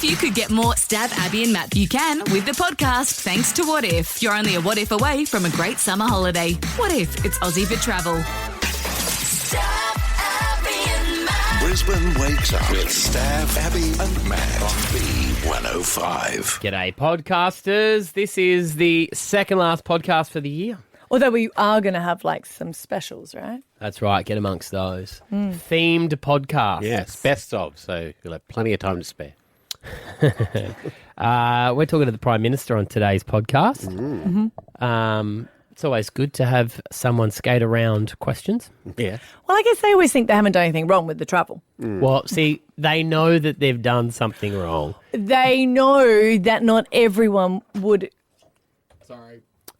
If you could get more Stab Abby and Matt, you can with the podcast thanks to What If. You're only a what if away from a great summer holiday. What if it's Aussie for travel? Stab Abby and Matt. Brisbane wakes up with Stab, Abby and Matt on B105. G'day, podcasters. This is the second last podcast for the year. Although we are going to have like some specials, right? That's right, get amongst those. Themed podcasts. Yes, best of, so you'll have plenty of time to spare. We're talking to the Prime Minister on today's podcast. It's always good to have someone skate around questions. Yeah. Well, I guess they always think they haven't done anything wrong with the travel. Well, see, they know that they've done something wrong. They know that not everyone would.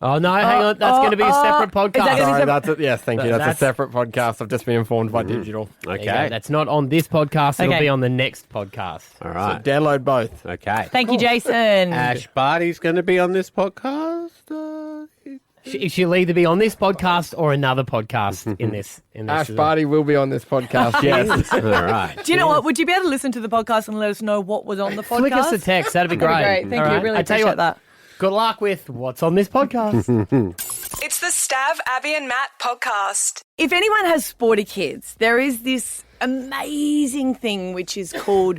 Oh, no, hang on. That's going to be a separate podcast. Is that gonna be Sorry, separate? that's it. Yes, thank you. That's a separate podcast. I've just been informed by digital. There you Okay. go. That's not on this podcast. It'll Okay. be on the next podcast. All So right. download both. Okay. Thank you, Jason. Ash Barty's going to be on this podcast. She'll either be on this podcast or another podcast in this. Ash Barty will be on this podcast. Yes. All right. Do you know what? Would you be able to listen to the podcast and let us know what was on the podcast? Flick us a text. That'd be great. That'd be great. Thank All you. right. Really I tell you appreciate what, that. good luck with what's on this podcast. It's the Stab, Abby and Matt podcast. If anyone has sporty kids, there is this amazing thing which is called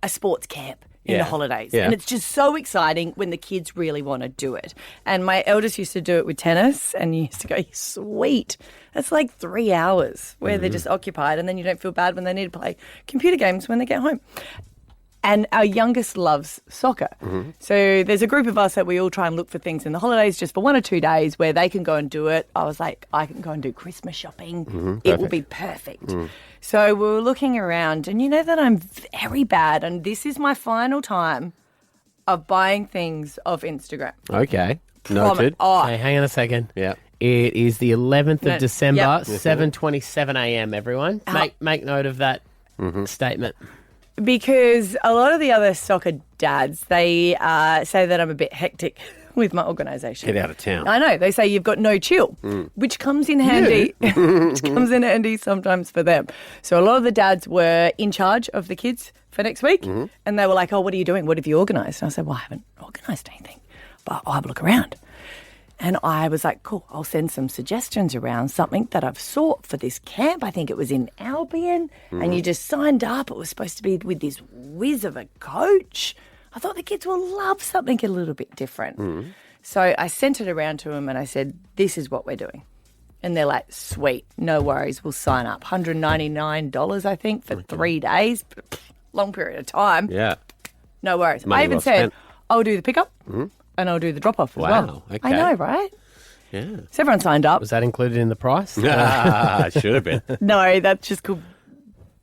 a sports camp in the Yeah. holidays. Yeah. And it's just so exciting when the kids really want to do it. And my eldest used to do it with tennis, and you used to go, sweet. That's like 3 hours where they're just occupied, and then you don't feel bad when they need to play computer games when they get home. And our youngest loves soccer. So there's a group of us that we all try and look for things in the holidays just for 1 or 2 days where they can go and do it. I was like, I can go and do Christmas shopping. It will be perfect. So we were looking around, and you know that I'm very bad, and this is my final time of buying things off Instagram. Okay. Noted. Oh, Hey, hang on a second. Yeah. It is the 11th No, of December, yep. 7:27 a.m., everyone. Make note of that statement. because a lot of the other soccer dads, they say that I'm a bit hectic with my organisation. Get out of town. I know. They say you've got no chill, which comes in handy. Which comes in handy sometimes for them. So a lot of the dads were in charge of the kids for next week, and they were like, "Oh, what are you doing? What have you organised?" And I said, "Well, I haven't organised anything, but I'll have a look around." And I was like, "Cool, I'll send some suggestions around something that I've sought for this camp." I think it was in Albion, and you just signed up. It was supposed to be with this whiz of a coach. I thought the kids will love something a little bit different. So I sent it around to them and I said, "This is what we're doing." And they're like, "Sweet, no worries, we'll sign up." $199, I think, for 3 days. Long period of time. Yeah. No worries. Money I even well said, spent. I'll do the pickup and I'll do the drop-off as Wow, well. okay. I know, right? Yeah. So everyone signed up. Was that included in the price? Should have been. No, that's just called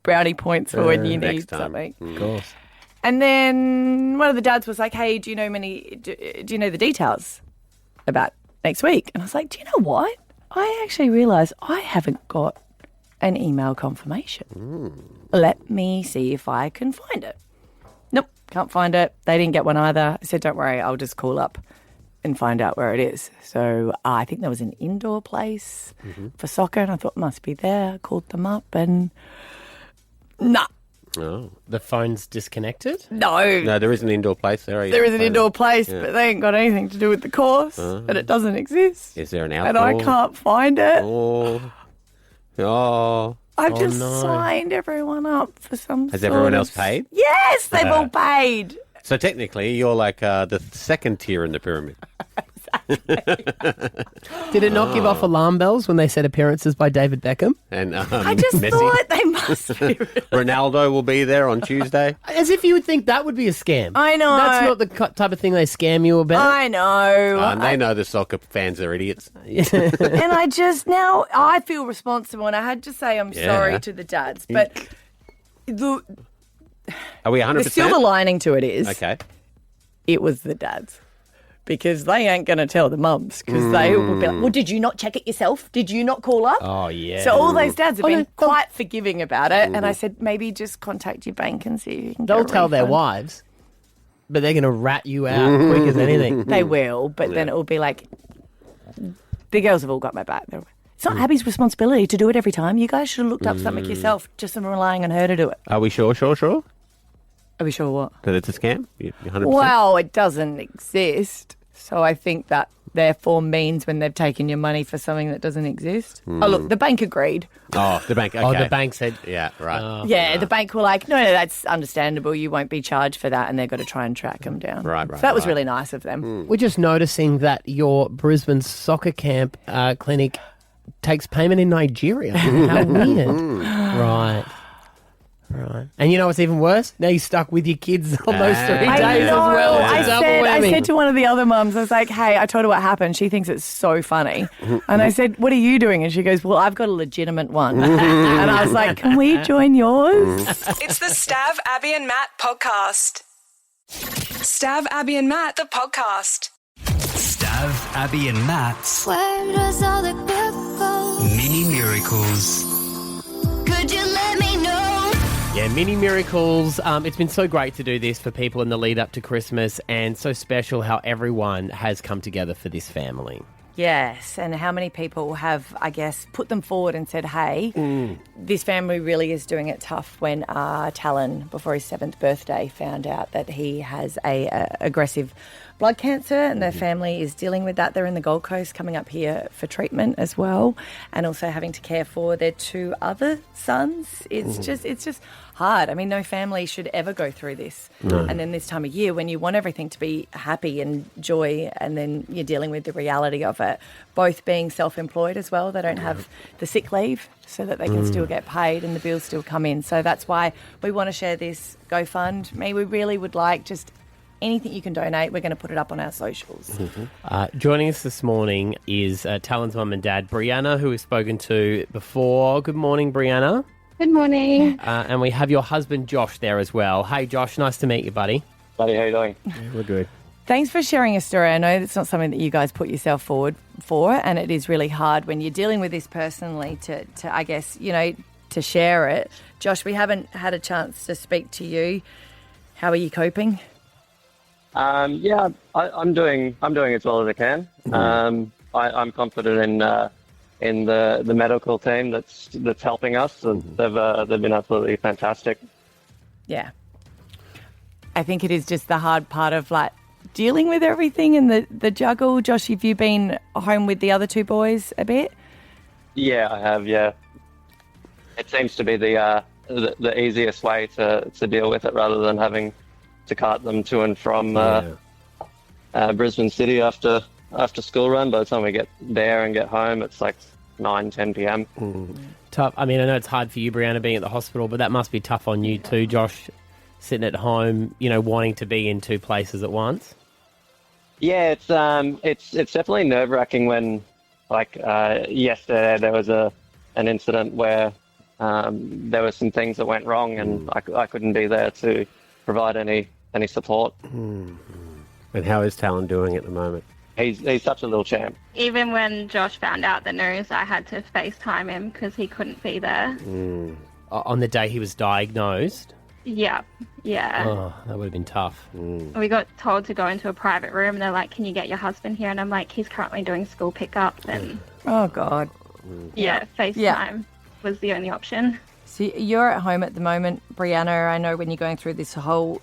brownie points for when you next need time. something. Of course. And then one of the dads was like, "Hey, do you know do you know the details about next week?" And I was like, "Do you know what? I actually realised I haven't got an email confirmation. Let me see if I can find it." Nope, can't find it. They didn't get one either. I said, "Don't worry, I'll just call up and find out where it is." So I think there was an indoor place for soccer, and I thought it must be there. I called them up and nah. Oh. The phone's disconnected? No, No, there is an indoor place there. there is an indoor place, but they ain't got anything to do with the course, and it doesn't exist. Is there an And outdoor? I can't find it. Oh. Oh. I've just no. signed everyone up for some. Has sort everyone of- else paid? Yes, they've all paid. So technically, you're like the second tier in the pyramid. Did it not give off alarm bells when they said appearances by David Beckham? And I just Messi. thought they must be. Ronaldo will be there on Tuesday. As if you would think that would be a scam. I know. That's not the type of thing they scam you about. I know. And they know the soccer fans are idiots. And I just now I feel responsible, and I had to say I'm Yeah. sorry to the dads, but the Are we 100%? silver lining to it is Okay. it was the dads. Because they ain't going to tell the mums. Because they will be like, "Well, did you not check it yourself? Did you not call up?" Oh, yeah. So all those dads have been no, they'll- quite forgiving about it. And I said, maybe just contact your bank and see if you can get They'll a tell their refund. wives, but they're going to rat you out quick as anything. They will, but then it will be like, the girls have all got my back. It's not Abby's responsibility to do it every time. You guys should have looked up something yourself, just than relying on her to do it. Are we sure? Are we sure what? That it's a scam? You're 100%? Well, it doesn't exist. So I think that therefore means when they've taken your money for something that doesn't exist. Oh, look, the bank agreed. Oh, the bank. Okay. Oh, the bank said... Yeah, right. Yeah, the bank were like, no, that's understandable. You won't be charged for that. And they've got to try and track them down. Right. So that was really nice of them. We're just noticing that your Brisbane soccer camp clinic takes payment in Nigeria. How weird. Right. And you know what's even worse? Now you're stuck with your kids on those 3 days I as know. well. It's a double I whammy. said to one of the other mums, I was like, hey, I told her what happened. She thinks it's so funny. And I said, what are you doing? And she goes, well, I've got a legitimate one. And I was like, can we join yours? It's the Stav, Abby and Matt podcast. Stav, Abby and Matt, the podcast. Stav, Abby and Matt's Where does all the good go? Mini Miracles. Could you let me know? Yeah, mini miracles. It's been so great to do this for people in the lead up to Christmas, and so special how everyone has come together for this family. Yes, and how many people have, I guess, put them forward and said, hey, this family really is doing it tough when Talon, before his 7th birthday, found out that he has a aggressive blood cancer, and their family is dealing with that. They're in the Gold Coast coming up here for treatment as well, and also having to care for their 2 other sons. It's just hard. I mean, no family should ever go through this. And then this time of year when you want everything to be happy and joy, and then you're dealing with the reality of it, both being self-employed as well. They don't have the sick leave so that they can still get paid and the bills still come in. So that's why we want to share this GoFundMe. We really would like just anything you can donate. We're going to put it up on our socials. Joining us this morning is Talon's mum and dad, Brianna, who we've spoken to before. Good morning, Brianna. Good morning. And we have your husband, Josh, there as well. Hey, Josh, nice to meet you, buddy. Buddy, how you doing? We're good. Thanks for sharing your story. I know it's not something that you guys put yourself forward for, and it is really hard when you're dealing with this personally to I guess, to share it. Josh, we haven't had a chance to speak to you. How are you coping? I'm doing as well as I can. I'm confident in the medical team that's helping us. They've been absolutely fantastic. Yeah. I think it is just the hard part of dealing with everything and the juggle. Josh, have you been home with the other 2 boys a bit? Yeah, I have. Yeah, it seems to be the easiest way to deal with it rather than having to cart them to and from Brisbane City after school run. By the time we get there and get home, it's like 9-10 p.m. Tough. I mean, I know it's hard for you, Brianna, being at the hospital, but that must be tough on you too, Josh, sitting at home, wanting to be in 2 places at once. Yeah, it's definitely nerve-wracking when, yesterday there was an incident where there were some things that went wrong, and I couldn't be there to provide any support. And how is Talon doing at the moment? He's such a little champ. Even when Josh found out the news, I had to FaceTime him because he couldn't be there. On the day he was diagnosed? Yeah. Oh, that would have been tough. We got told to go into a private room, and they're like, can you get your husband here? And I'm like, he's currently doing school pickup. And Oh, God. FaceTime was the only option. So you're at home at the moment, Brianna. I know when you're going through this whole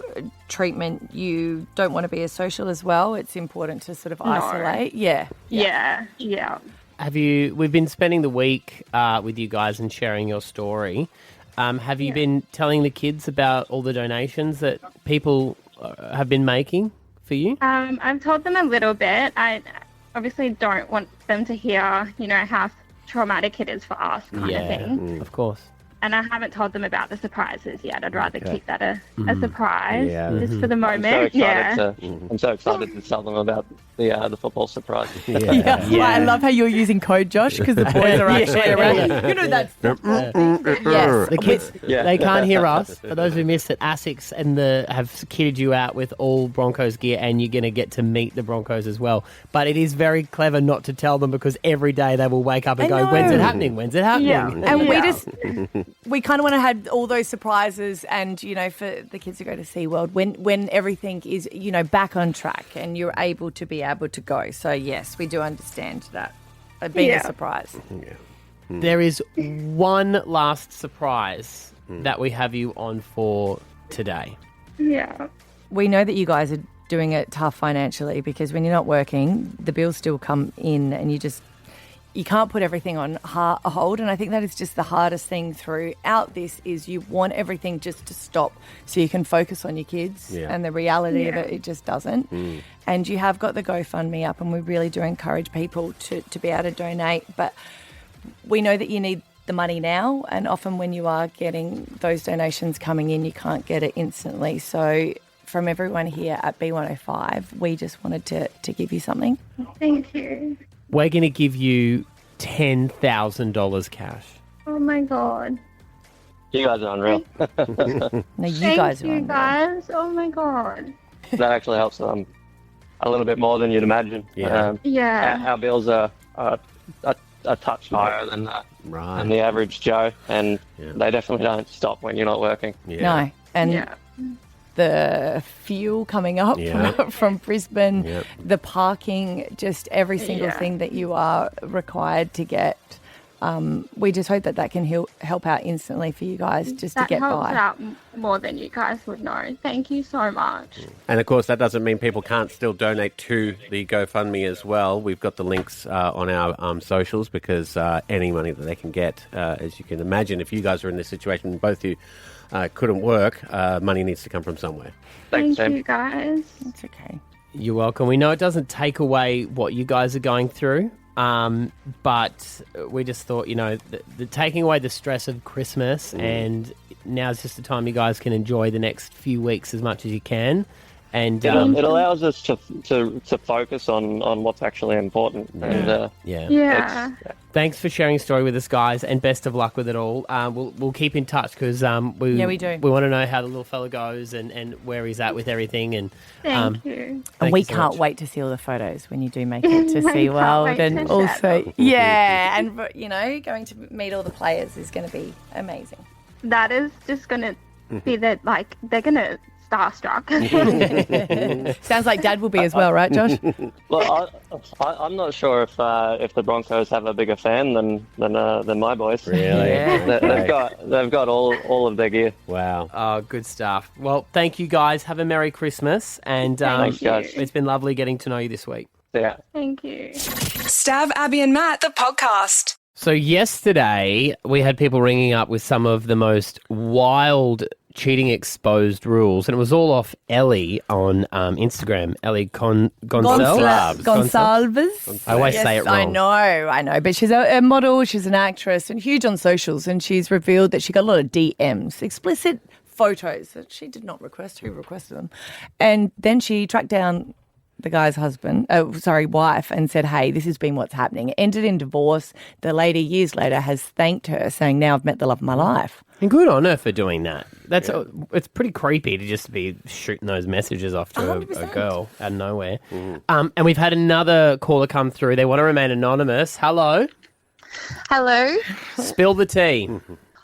treatment, you don't want to be as social as well. It's important to sort of isolate. Yeah. We've been spending the week with you guys and sharing your story. Have you been telling the kids about all the donations that people have been making for you? I've told them a little bit. I obviously don't want them to hear, how traumatic it is for us kind of thing. Of course. And I haven't told them about the surprises yet. I'd rather keep that a surprise just for the moment. I'm so excited to tell them about the football surprise. I love how you're using code, Josh, because the boys are actually around. That's yes. The kids, they can't hear us. For those who missed it, ASICS have kitted you out with all Broncos gear, and you're going to get to meet the Broncos as well. But it is very clever not to tell them, because every day they will wake up and go, when's it happening? When's it happening? Yeah. And we kind of want to have all those surprises and, for the kids to go to SeaWorld when everything is, back on track and you're able to go. So, yes, we do understand that being a surprise. Yeah. There is one last surprise that we have you on for today. Yeah. We know that you guys are doing it tough financially because when you're not working, the bills still come in and you can't put everything on hold. And I think that is just the hardest thing throughout this is you want everything just to stop so you can focus on your kids. Yeah. And the reality of it just doesn't. And you have got the GoFundMe up and we really do encourage people to be able to donate. But we know that you need the money now, and often when you are getting those donations coming in, you can't get it instantly. So from everyone here at B105, we just wanted to give you something. Thank you. We're going to give you $10,000 cash. Oh my God. You guys are unreal. No, you Thank guys are you unreal. guys. Oh my God. That actually helps a little bit more than you'd imagine. Yeah. Yeah. Our bills are a touch higher than the average Joe, and they definitely don't stop when you're not working. No, and the fuel coming up from Brisbane, the parking, just every single thing that you are required to get. We just hope that can help out instantly for you guys just to get by. That helps out more than you guys would know. Thank you so much. And, of course, that doesn't mean people can't still donate to the GoFundMe as well. We've got the links on our socials because any money that they can get, as you can imagine, if you guys are in this situation and both of you couldn't work, money needs to come from somewhere. Thank you, guys. It's okay. You're welcome. We know it doesn't take away what you guys are going through, but we just thought, the taking away the stress of Christmas, and now's just the time you guys can enjoy the next few weeks as much as you can. And it allows us to focus on what's actually important. And, Thanks for sharing your story with us, guys, and best of luck with it all. We'll keep in touch because we do. We want to know how the little fella goes and where he's at with everything. And thank you. And we you so can't much. wait to see all the photos when you do make it to SeaWorld, and also and going to meet all the players is going to be amazing. That is just going to be that, they're going to starstruck. Sounds like Dad will be as well, right, Josh? Well, I'm not sure if the Broncos have a bigger fan than my boys. Really? They've got all of their gear. Wow. Oh, good stuff. Well, thank you, guys. Have a Merry Christmas. And Thanks, guys. It's been lovely getting to know you this week. Yeah. Thank you. Stab Abby and Matt, the podcast. So yesterday, we had people ringing up with some of the most wild cheating exposed rules, and it was all off Ellie on Instagram. Ellie Gonçalves. I always say it wrong. I know, but she's a model, she's an actress, and huge on socials, and she's revealed that she got a lot of DMs, explicit photos that she did not request. Who requested them? And then she tracked down the guy's wife, and said, hey, this has been what's happening. It ended in divorce. The lady, years later, has thanked her, saying, now I've met the love of my life. And good on her for doing that. It's pretty creepy to just be shooting those messages off to a girl out of nowhere. And we've had another caller come through. They want to remain anonymous. Hello. Hello. Spill the tea.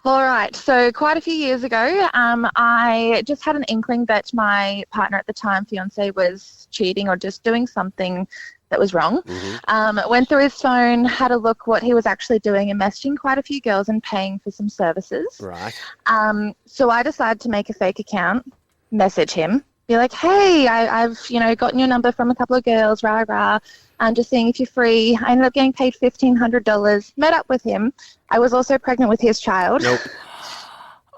All right. So quite a few years ago, I just had an inkling that my partner at the time, fiancé, was cheating or just doing something that was wrong. Went through his phone, had a look what he was actually doing, and messaging quite a few girls and paying for some services. Right. So I decided to make a fake account, message him, be like, hey, I've gotten your number from a couple of girls, rah rah. I'm just seeing if you're free. I ended up getting paid $1,500. Met up with him. I was also pregnant with his child. Nope.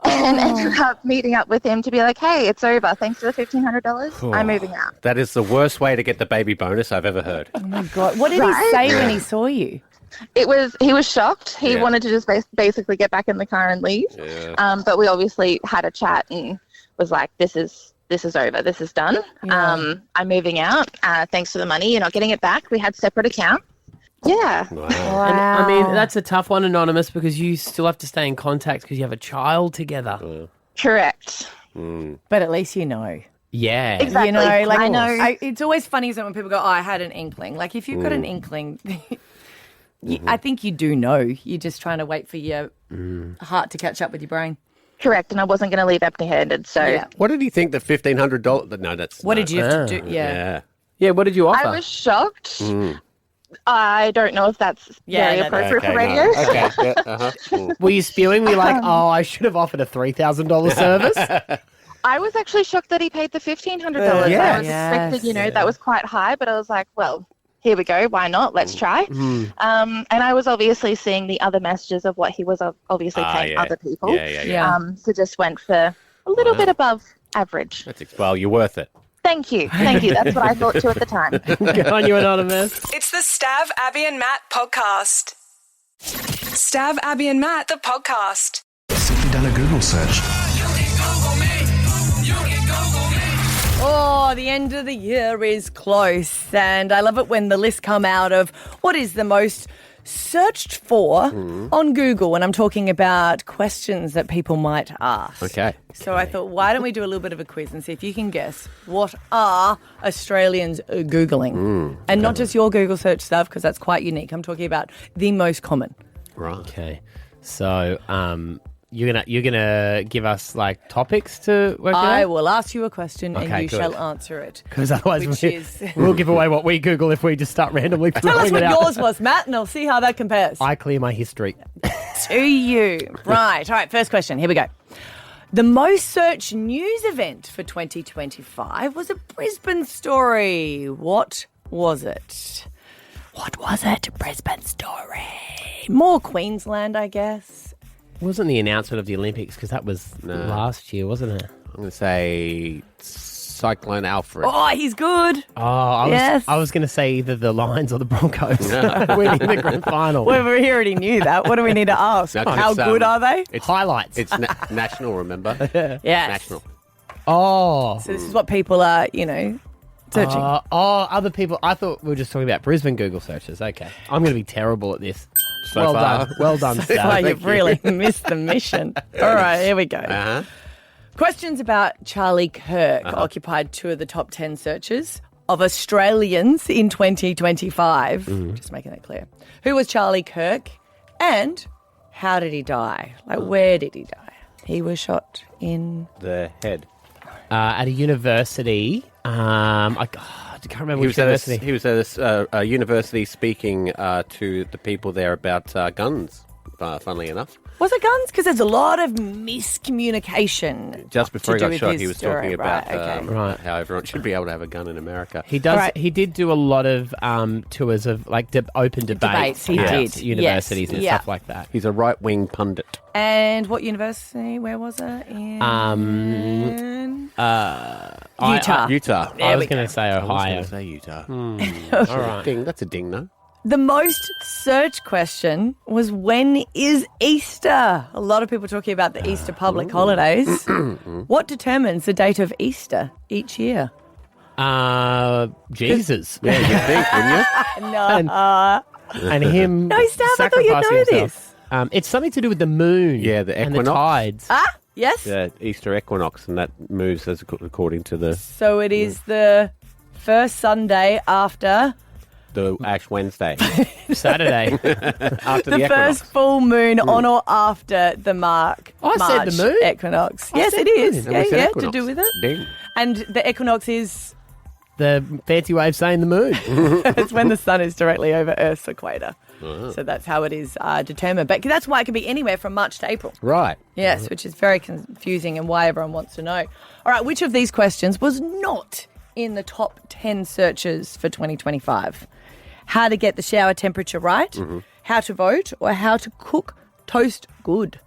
And ended up meeting up with him to be like, hey, it's over. Thanks for the $1,500. I'm moving out. That is the worst way to get the baby bonus I've ever heard. Oh, my God. What did he say when he saw you? He was shocked. He wanted to just basically get back in the car and leave. Yeah. But we obviously had a chat and was like, this is over. This is done. Yeah. I'm moving out. Thanks for the money. You're not getting it back. We had separate accounts. Yeah. Wow. And, I mean, that's a tough one, anonymous, because you still have to stay in contact because you have a child together. Correct. But at least you know. Yeah. Exactly. I know. It's always funny when people go, oh, I had an inkling. Like, if you've got an inkling, I think you do know. You're just trying to wait for your heart to catch up with your brain. Correct. And I wasn't going to leave empty-handed. So What did he think the $1,500? No, that's What did you have to do? Yeah. Yeah, what did you offer? I was shocked. I don't know if that's very appropriate for radio. No. Okay. Yeah, Were you spewing? Were you like, oh, I should have offered a $3,000 service? I was actually shocked that he paid the $1,500. Yeah. I was expecting, that was quite high, but I was like, well, here we go. Why not? Let's try. And I was obviously seeing the other messages of what he was obviously paying other people. So just went for a little bit above average. Well, you're worth it. Thank you. That's what I thought too at the time. Good on you, Anonymous. It's the Stav, Abby and Matt podcast. Stav, Abby and Matt, the podcast. Simply done a Google search. Oh, the end of the year is close, and I love it when the lists come out of what is the most searched for on Google when I'm talking about questions that people might ask. Okay. So I thought, why don't we do a little bit of a quiz and see if you can guess what are Australians Googling? And not just your Google search stuff, because that's quite unique. I'm talking about the most common. Right. Okay. So, you're gonna give us like topics to work I out? will ask you a question and you good. shall answer it. Because otherwise Which is... we'll give away what we Google if we just start randomly Tell us throwing what it out. yours was, Matt, and I'll see how that compares. I clear my history. To you. Right. All right, first question. Here we go. The most searched news event for 2025 was a Brisbane story. What was it? Brisbane story. More Queensland, I guess. Wasn't the announcement of the Olympics because that was last year, wasn't it? I'm going to say Cyclone Alfred. Oh, he's good. Oh, I was going to say either the Lions or the Broncos winning the grand final. Well, we already knew that. What do we need to ask? No, How good are they? It's highlights. It's national, remember? Yes. National. Oh. So this is what people are, searching. Other people. I thought we were just talking about Brisbane Google searches. Okay. I'm going to be terrible at this. So well far. done. Well done, So Stav. far, you've really missed the mission. All right, here we go. Uh-huh. Questions about Charlie Kirk occupied 2 of the top 10 searches of Australians in 2025. Just making that clear. Who was Charlie Kirk and how did he die? Like, where did he die? He was shot in... The head. At a university. I can't remember which university. He was at a university speaking to the people there about guns, funnily enough. Was it guns? Because there's a lot of miscommunication. Just before he to do got with shot, his he was story. talking about Right, how everyone should be able to have a gun in America. He does. Right. He did do a lot of tours of like open debates. He at did. universities and Yeah. stuff like that. He's a right-wing pundit. And what university? Where was it? In Utah. There I was we going go. to say I was Ohio. going to say Utah. All right. Ding, that's a ding, no? The most searched question was, when is Easter? A lot of people talking about the Easter public holidays. What determines the date of Easter each year? Jesus. Yeah, you'd think, wouldn't you? No. And him. No, Stav, I thought you'd know sacrificing this. himself. It's something to do with the moon. Yeah, the and the equinox. tides. Yes? The Easter equinox, and that moves as according to the So it is the first Sunday after Ash Wednesday. Saturday. After the the equinox. first full moon on or after the March said the moon. equinox. I Yes, said it the is. moon. And we said Yeah, to equinox. do with it. Ding. And the equinox is The fancy way of saying the moon. it's when the sun is directly over Earth's equator. So that's how it is determined. But that's why it can be anywhere from March to April. Right. Yes, which is very confusing and why everyone wants to know. All right, which of these questions was not in the top 10 searches for 2025? How to get the shower temperature right, how to vote, or how to cook toast good?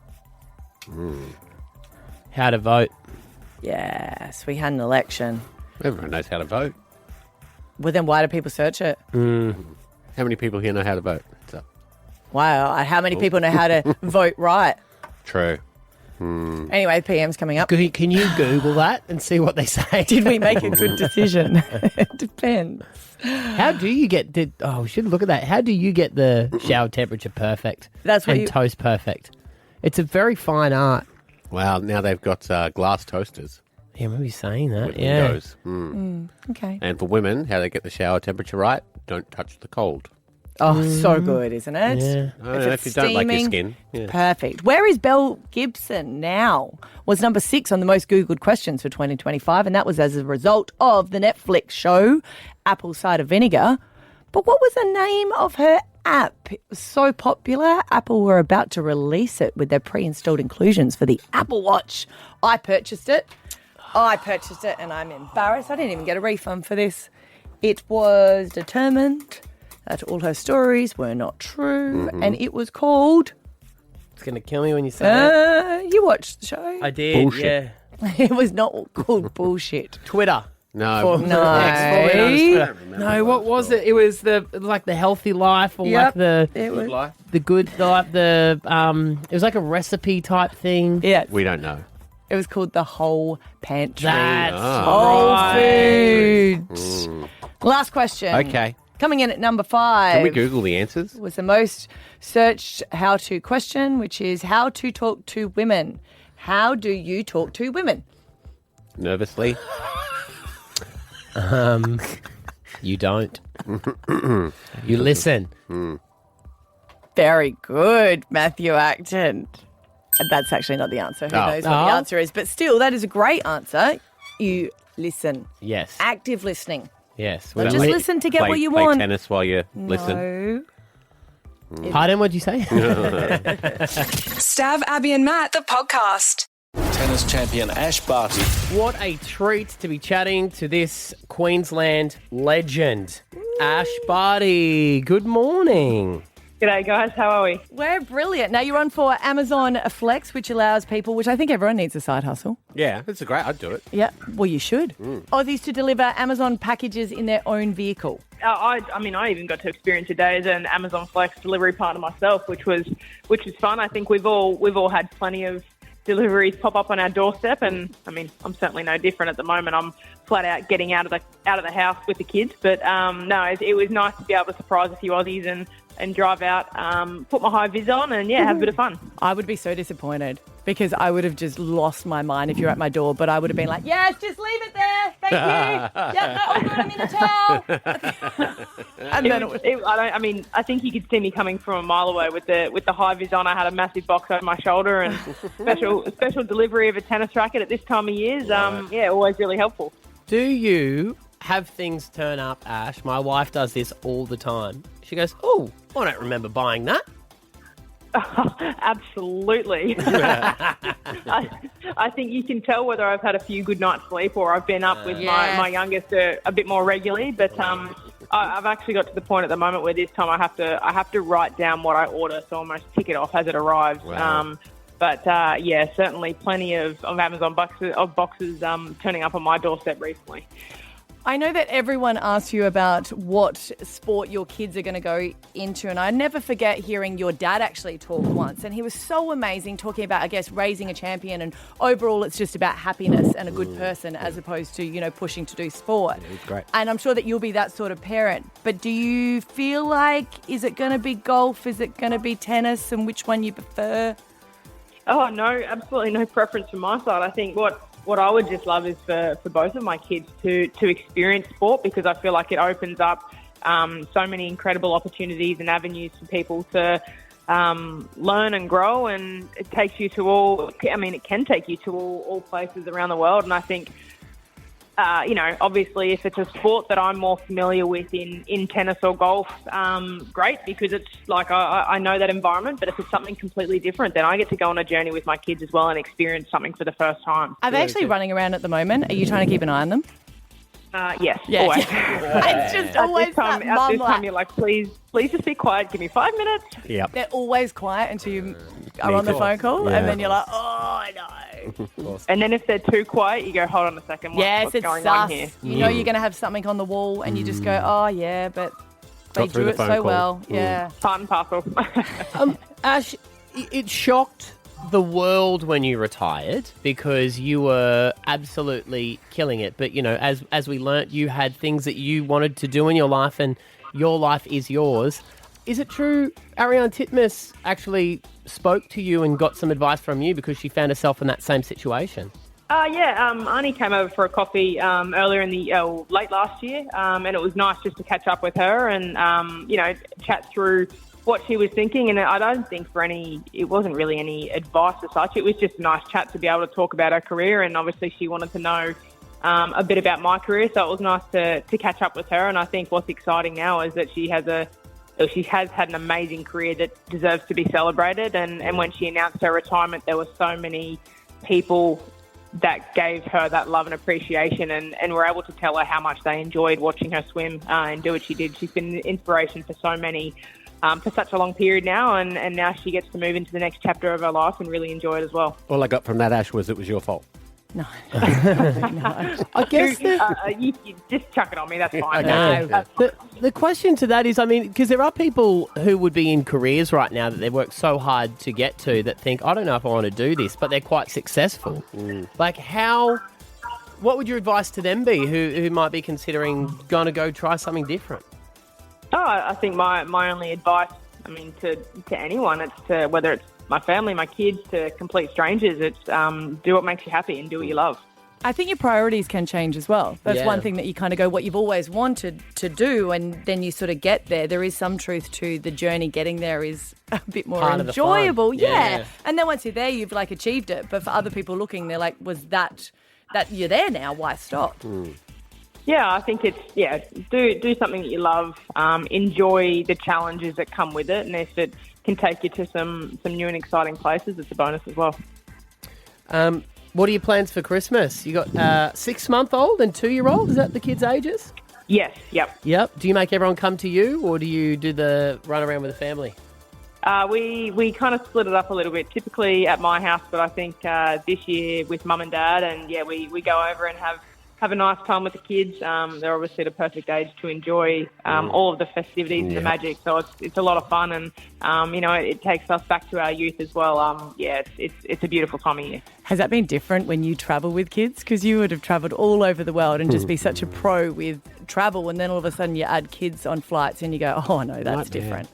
How to vote. Yes, we had an election. Everyone knows how to vote. Well, then why do people search it? How many people here know how to vote? So, Wow, how many people know how to vote right? true. Anyway, PM's coming up. Can you Google that and see what they say? Did we make a good decision? It depends. How do you get? We should look at that. How do you get the shower temperature perfect? That's what and you- toast perfect. It's a very fine art. Wow, now they've got glass toasters Yeah, I remember you saying that. with Yeah. windows. Okay. And for women, how they get the shower temperature right, don't touch the cold. Oh, so good, isn't it? Yeah. If you don't like your skin. Yeah. Perfect. Where is Belle Gibson now? Was number 6 on the most Googled questions for 2025, and that was as a result of the Netflix show Apple Cider Vinegar. But what was the name of her app? It was so popular, Apple were about to release it with their pre-installed inclusions for the Apple Watch. I purchased it. Oh, I purchased it and I'm embarrassed. I didn't even get a refund for this. It was determined that all her stories were not true, and it was called... It's going to kill me when you say it. You watched the show. I did, Bullshit. yeah. It was not called bullshit. Twitter. No. No, what was it? It was the healthy life or like the Good life? the good life. It was like a recipe type thing. Yeah. We don't know. It was called The Whole Pantry. That's Whole right. Foods. Last question. Okay. Coming in at number 5. Can we Google the answers? Was the most searched how-to question, which is how to talk to women. How do you talk to women? Nervously. You don't. You listen. Very good, Matthew Acton. That's actually not the answer. Who knows what the answer is? But still, that is a great answer. You listen. Yes. Active listening. Yes. Not just listen to get what you want. Play tennis while you listen. No. Pardon, what'd you say? Stav, Abby and Matt, the podcast. Tennis champion Ash Barty. What a treat to be chatting to this Queensland legend, Ash Barty. Good morning. G'day, guys. How are we? We're brilliant. Now, you're on for Amazon Flex, which allows people, which I think everyone needs a side hustle. Yeah, it's great. I'd do it. Yeah, well, you should. Aussies to deliver Amazon packages in their own vehicle. I even got to experience a day as an Amazon Flex delivery partner myself, which was fun. I think we've all had plenty of deliveries pop up on our doorstep, and I mean, I'm certainly no different at the moment. I'm flat out getting out of the house with the kids, but no, it was nice to be able to surprise a few Aussies and drive out, put my high vis on, and have a bit of fun. I would be so disappointed because I would have just lost my mind if you're at my door, but I would have been like, yes, just leave it there. Thank you. Yeah, no, I'm good. I'm in a towel. And then I think you could see me coming from a mile away with the high vis on. I had a massive box over my shoulder and special delivery of a tennis racket at this time of year is always really helpful. Do you have things turn up, Ash? My wife does this all the time. She goes, oh, I don't remember buying that. Absolutely. I think you can tell whether I've had a few good nights sleep or I've been up with my youngest a bit more regularly. But I've actually got to the point at the moment where this time I have to write down what I order, so I almost tick it off as it arrives. Wow. But certainly plenty of Amazon boxes turning up on my doorstep recently. I know that everyone asks you about what sport your kids are going to go into, and I never forget hearing your dad actually talk once, and he was so amazing talking about, I guess, raising a champion, and overall it's just about happiness and a good person as opposed to, pushing to do sport. Yeah, he's great. And I'm sure that you'll be that sort of parent. But do you feel like, is it going to be golf? Is it going to be tennis? And which one you prefer? Oh, no, absolutely no preference from my side. I think what I would just love is for both of my kids to experience sport, because I feel like it opens up so many incredible opportunities and avenues for people to learn and grow, and it takes you to it can take you to all places around the world. And I think, obviously if it's a sport that I'm more familiar with in tennis or golf, great, because it's like I know that environment. But if it's something completely different, then I get to go on a journey with my kids as well and experience something for the first time. Are they actually running around at the moment? Are you trying to keep an eye on them? Yes, Yeah. always. It's just always that At mum this time, you're like, please just be quiet. Give me 5 minutes. Yep. They're always quiet until you are on the phone call, and then you're like, oh, no. And then if they're too quiet, you go, hold on a second. What's It's going sus. on here? You know you're going to have something on the wall, and you just go, oh, yeah, but they Got through do the it phone so call. well. Yeah. Part and parcel. Ash, it shocked the world when you retired because you were absolutely killing it. But, as we learnt, you had things that you wanted to do in your life, and your life is yours. Is it true Ariane Titmus actually spoke to you and got some advice from you because she found herself in that same situation? Arnie came over for a coffee earlier in the late last year, and it was nice just to catch up with her and chat through what she was thinking. And I don't think it wasn't really any advice as such. It was just a nice chat to be able to talk about her career, and obviously she wanted to know a bit about my career, so it was nice to catch up with her. And I think what's exciting now is that she has had an amazing career that deserves to be celebrated. And when she announced her retirement, there were so many people that gave her that love and appreciation, and were able to tell her how much they enjoyed watching her swim and do what she did. She's been an inspiration for so many for such a long period now, and now she gets to move into the next chapter of her life and really enjoy it as well. All I got from that, Ash, was it was your fault. No. I guess you just chuck it on me, that's fine. Okay. The question to that is, I mean, because there are people who would be in careers right now that they've worked so hard to get to that think, I don't know if I want to do this, but they're quite successful. Like what would your advice to them be who might be considering going to go try something different? I think my only advice, I mean, to anyone, it's to, whether it's my family, my kids, to complete strangers, it's do what makes you happy and do what you love. I think your priorities can change as well. That's one thing that you kind of go, what you've always wanted to do, and then you sort of get there. There is some truth to the journey. Getting there is a bit more Part enjoyable. Of the fun. Yeah. And then once you're there, you've like achieved it. But for other people looking, they're like, was that you're there now? Why stop? Yeah, I think it's, do something that you love, enjoy the challenges that come with it, and if it can take you to some new and exciting places, it's a bonus as well. What are your plans for Christmas? You got 6-month-old and 2-year-old? Is that the kids' ages? Yes, yep. Yep. Do you make everyone come to you, or do you do the run around with the family? We kind of split it up a little bit, typically at my house, but I think this year with Mum and Dad, and we go over and have a nice time with the kids. They're obviously the perfect age to enjoy all of the festivities and the magic. So it's a lot of fun, and it takes us back to our youth as well. It's a beautiful time of year. Has that been different when you travel with kids? Because you would have travelled all over the world and just be such a pro with travel, and then all of a sudden you add kids on flights and you go, oh no, that's different.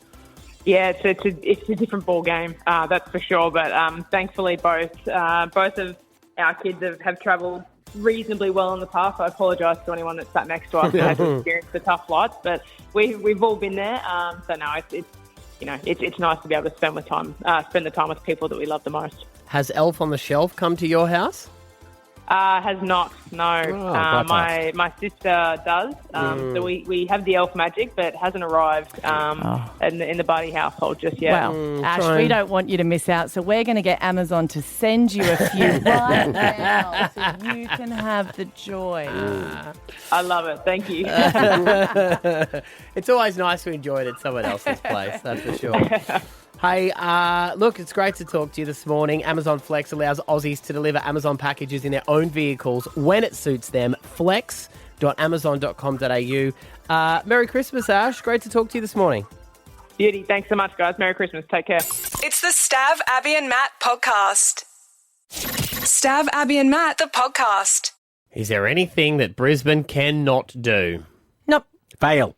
Yeah, it's a different ball game, that's for sure. But thankfully, both of our kids have travelled reasonably well in the past. I apologise to anyone that sat next to us and had to experience the tough flights, but we've all been there. So no, it's nice to be able to spend the time with people that we love the most. Has Elf on the Shelf come to your house? Has not, no. My sister does. So we have the elf magic, but hasn't arrived in the Barty household just yet. Well, Ash, we don't want you to miss out, so we're going to get Amazon to send you a few right now so you can have the joy. I love it. Thank you. It's always nice to enjoy it at someone else's place, that's for sure. Hey, look, it's great to talk to you this morning. Amazon Flex allows Aussies to deliver Amazon packages in their own vehicles when it suits them. flex.amazon.com.au. Merry Christmas, Ash. Great to talk to you this morning. Beauty. Thanks so much, guys. Merry Christmas. Take care. It's the Stav, Abby and Matt podcast. Stav, Abby and Matt, the podcast. Is there anything that Brisbane cannot do? Nope. Fail.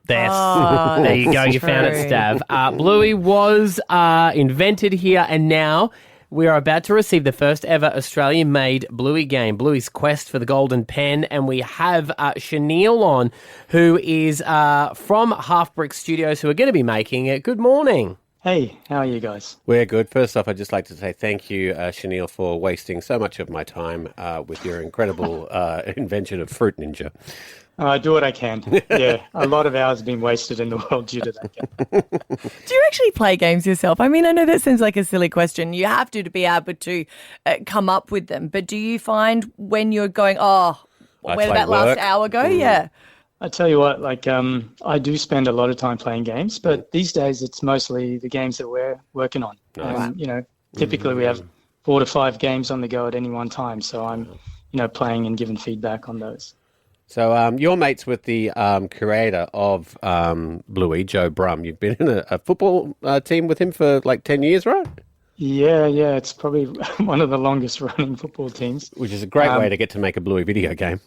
There you go. You found it, Stav. Bluey was invented here, and now we are about to receive the first ever Australian-made Bluey game, Bluey's Quest for the Golden Pen, and we have Chanel on, who is from Half Brick Studios, who are going to be making it. Good morning. Hey, how are you guys? We're good. First off, I'd just like to say thank you, Chanel, for wasting so much of my time with your incredible invention of Fruit Ninja. I do what I can. Yeah, a lot of hours have been wasted in the world due to that game. Do you actually play games yourself? I mean, I know that seems like a silly question. You have to be able to come up with them. But do you find when you're going, where did that last hour go? Yeah. I tell you what, I do spend a lot of time playing games, but these days it's mostly the games that we're working on. Nice. Typically we have 4 to 5 games on the go at any one time. So I'm, playing and giving feedback on those. So you're mates with the creator of Bluey, Joe Brum. You've been in a football team with him for 10 years, right? Yeah, it's probably one of the longest running football teams. Which is a great way to get to make a Bluey video game.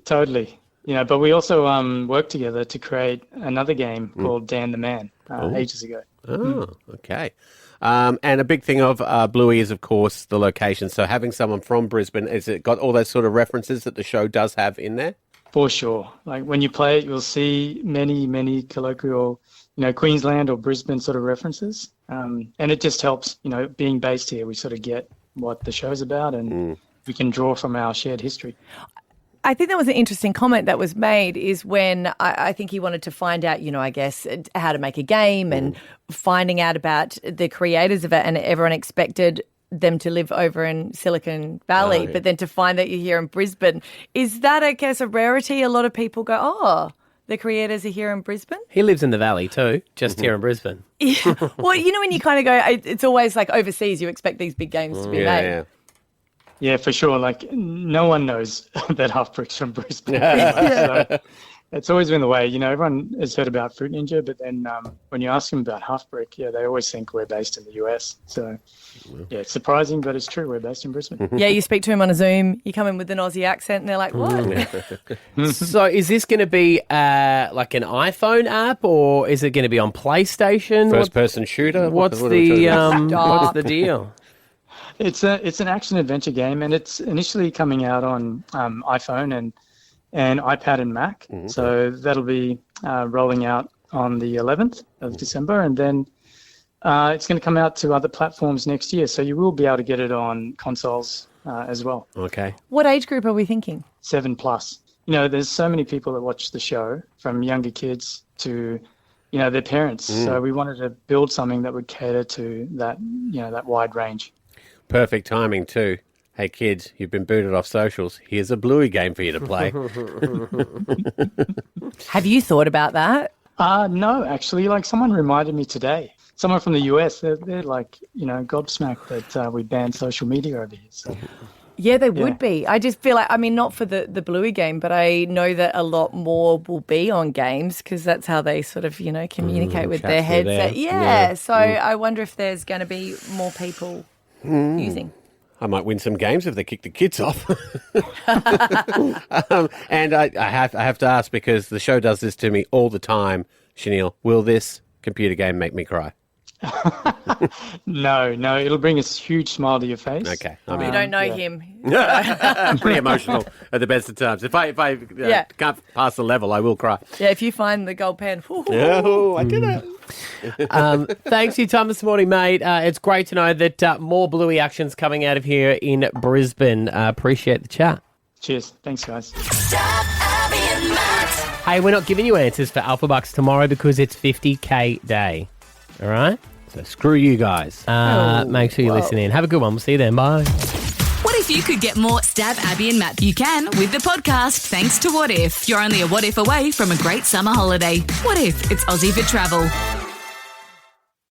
Totally. But we also worked together to create another game called Dan the Man ages ago. Oh, okay. And a big thing of Bluey is, of course, the location. So having someone from Brisbane, has it got all those sort of references that the show does have in there? For sure. When you play it, you'll see many, many colloquial, Queensland or Brisbane sort of references. And it just helps, being based here, we sort of get what the show's about and we can draw from our shared history. I think that was an interesting comment that was made is when I think he wanted to find out, I guess, how to make a game and finding out about the creators of it, and everyone expected them to live over in Silicon Valley, but then to find that you're here in Brisbane. Is that, I guess, a rarity? A lot of people go, oh, the creators are here in Brisbane? He lives in the valley too, just here in Brisbane. Yeah. Well, you know, when you kind of go, it's always like overseas, you expect these big games to be made. Yeah, for sure. Like, no one knows that Half-Brick's from Brisbane. So it's always been the way. You know, everyone has heard about Fruit Ninja, but then when you ask them about Half-Brick, they always think we're based in the US. So, yeah, it's surprising, but it's true. We're based in Brisbane. Yeah, you speak to him on a Zoom, you come in with an Aussie accent, and they're like, what? So is this going to be like an iPhone app, or is it going to be on PlayStation? First-person shooter? What's the deal? It's an action-adventure game, and it's initially coming out on iPhone and iPad and Mac. So that'll be rolling out on the 11th of December, and then it's going to come out to other platforms next year. So you will be able to get it on consoles as well. Okay. What age group are we thinking? 7+. You know, there's so many people that watch the show, from younger kids to, you know, their parents. So we wanted to build something that would cater to that, you know, that wide range. Perfect timing too. Hey kids, you've been booted off socials. Here's a Bluey game for you to play. Have you thought about that? No, actually. Like, someone reminded me today. Someone from the US, they're like, you know, gobsmacked that we banned social media over here. So. Yeah, they would be. I just feel like, I mean, not for the Bluey game, but I know that a lot more will be on games because that's how they sort of, you know, communicate with their headset. So I wonder if there's going to be more people using. I might win some games if they kick the kids off. And I have to ask, because the show does this to me all the time, Chanel, will this computer game make me cry? No, it'll bring a huge smile to your face. Okay. You don't know him. I'm pretty emotional at the best of times. If I can't pass the level, I will cry. Yeah, if you find the gold pen. Oh, I did it. Thanks for your time this morning, mate. It's great to know that more Bluey action's coming out of here in Brisbane. Appreciate the chat. Cheers. Thanks, guys. Hey, we're not giving you answers for Alpha Bucks tomorrow because it's 50K day. All right? So screw you guys. Make sure you listen in. Have a good one. We'll see you then. Bye. What if you could get more Stab Abby and Matt Buchanan with the podcast thanks to What If? You're only a what if away from a great summer holiday. What if it's Aussie for travel?